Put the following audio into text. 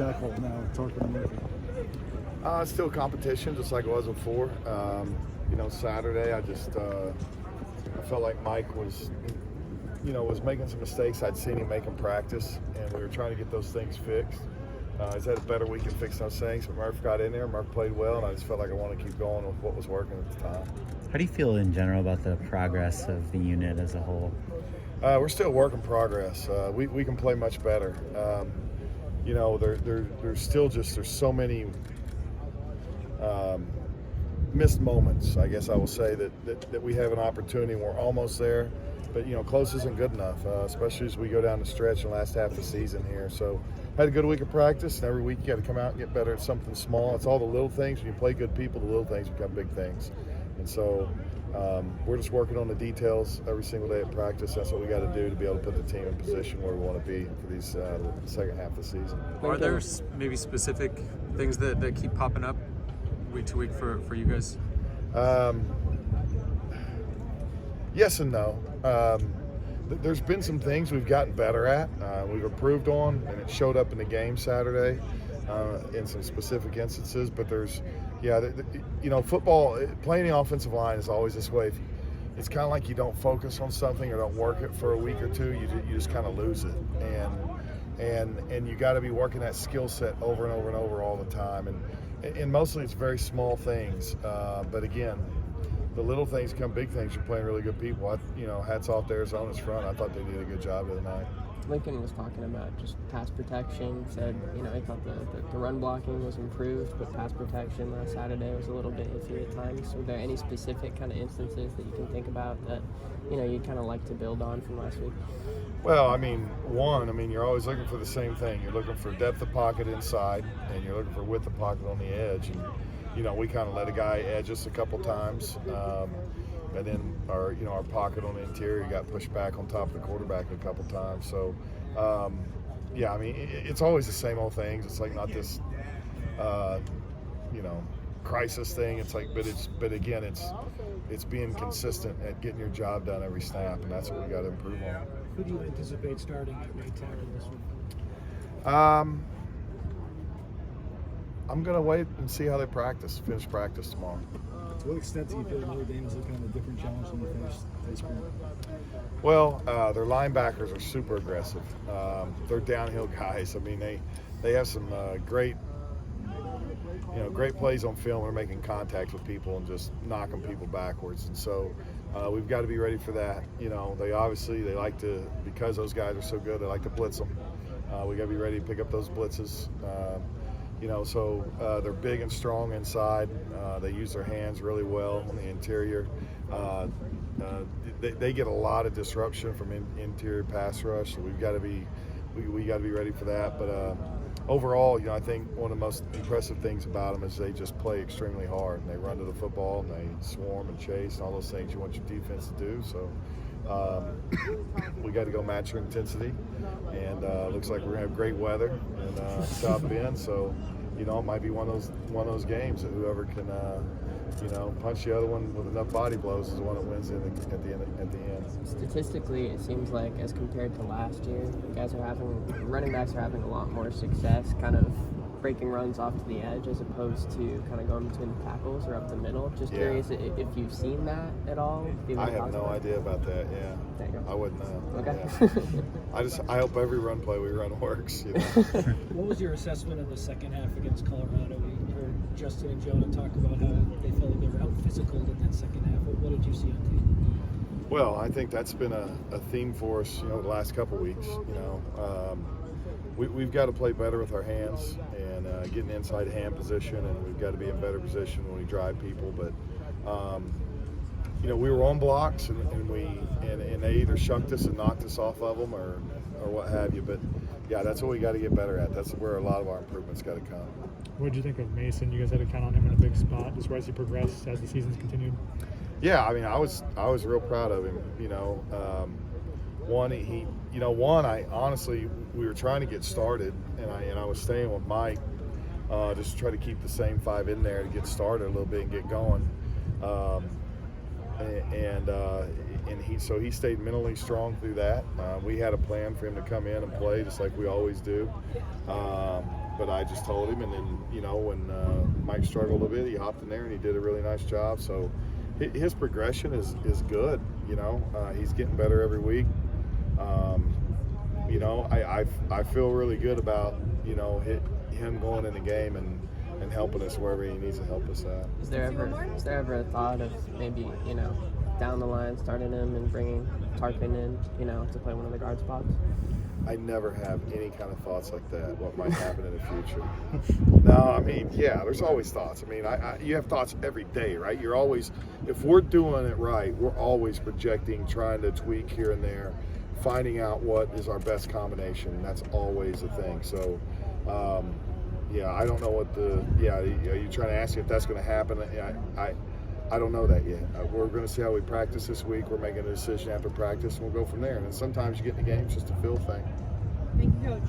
tackle now, talking to Murphy? It's still competition, just like it was before. Saturday I felt like Mike was making some mistakes I'd seen him make in practice, and we were trying to get those things fixed. He's had a better week at fixing those things, but Murph got in there. Murph played well, and I just felt like I wanted to keep going with what was working at the time. How do you feel in general about the progress of the unit as a whole? We're still work in progress. We can play much better. There's still there's so many missed moments. I guess I will say that we have an opportunity. We're almost there, but close isn't good enough, especially as we go down the stretch in the last half of the season here. So had a good week of practice, and every week you got to come out and get better at something small. It's all the little things. When you play good people, the little things become big things. And so we're just working on the details every single day at practice. That's what we got to do to be able to put the team in position where we want to be for these second half of the season. Are there maybe specific things that keep popping up week to week for you guys? Yes and no. There's been some things we've gotten better at, we've improved on, and it showed up in the game Saturday in some specific instances. But football, playing the offensive line is always this way. It's kind of like you don't focus on something or don't work it for a week or two, you just kind of lose it. And you got to be working that skill set over and over and over all the time. And mostly it's very small things. But again, the little things become big things. You're playing really good people. Hats off to Arizona's front. I thought they did a good job the other night. Lincoln was talking about just pass protection, said, he thought the run blocking was improved, but pass protection last Saturday was a little bit iffy at times. So are there any specific kind of instances that you can think about that, you'd kind of like to build on from last week? Well, you're always looking for the same thing. You're looking for depth of pocket inside, and you're looking for width of pocket on the edge. And, we kind of let a guy edge us a couple times. And then our pocket on the interior got pushed back on top of the quarterback a couple times. So, it's always the same old things. It's like not this, crisis thing. It's like, but again, it's being consistent at getting your job done every snap, and that's what we got to improve on. Who do you anticipate starting at right tackle this week? I'm going to wait and see how they finish practice tomorrow. To what extent do you feel Notre Dame is looking at a different challenge than the first spring? Well, their linebackers are super aggressive. They're downhill guys. They have some great plays on film. They're making contact with people and just knocking people backwards. And so we've got to be ready for that. They like to, because those guys are so good, they like to blitz them. We got to be ready to pick up those blitzes. They're big and strong inside. They use their hands really well on the interior. They get a lot of disruption from interior pass rush, so we got to be ready for that. But overall, I think one of the most impressive things about them is they just play extremely hard, and they run to the football, and they swarm and chase, and all those things you want your defense to do. So we got to go match their intensity, and looks like we're gonna have great weather in South Bend. So it might be one of those games that whoever can punch the other one with enough body blows is the one that wins at the end. Statistically, it seems like as compared to last year, running backs are having a lot more success kind of breaking runs off to the edge as opposed to kind of going between the tackles or up the middle. Just curious if you've seen that at all. I have no idea about that. Yeah, there you go. I wouldn't know. Okay. Yeah. I hope every run play we run works. What was your assessment of the second half against Colorado? We heard Justin and Jonah talk about how they felt like they were out physical in that second half. What did you see on tape? Well, I think that's been a theme for us, the last couple of weeks. We've got to play better with our hands and get in inside hand position, and we've got to be in better position when we drive people. But we were on blocks, and they either shucked us and knocked us off of them, or what have you. But yeah, that's what we got to get better at. That's where a lot of our improvements got to come. What did you think of Mason? You guys had to count on him in a big spot just as he progressed as the season's continued. Yeah, I was real proud of him. I honestly, we were trying to get started, and I was staying with Mike just to try to keep the same five in there to get started a little bit and get going. So he stayed mentally strong through that. We had a plan for him to come in and play just like we always do. but I just told him, and then when Mike struggled a bit, he hopped in there and he did a really nice job. So his progression is good. He's getting better every week. I feel really good about him going in the game and helping us wherever he needs to help us at. Is there ever a thought of maybe down the line starting him and bringing Tarkin in to play one of the guard spots? I never have any kind of thoughts like that, what might happen in the future. No, I mean, yeah, there's always thoughts. I mean, you have thoughts every day, right? You're always, if we're doing it right, we're always projecting, trying to tweak here and there, finding out what is our best combination. That's always a thing. So, I don't know what are you trying to ask me if that's going to happen? I don't know that yet. We're going to see how we practice this week. We're making a decision after practice, and we'll go from there. And then sometimes you get in the games just a feel thing. Thank you, Coach.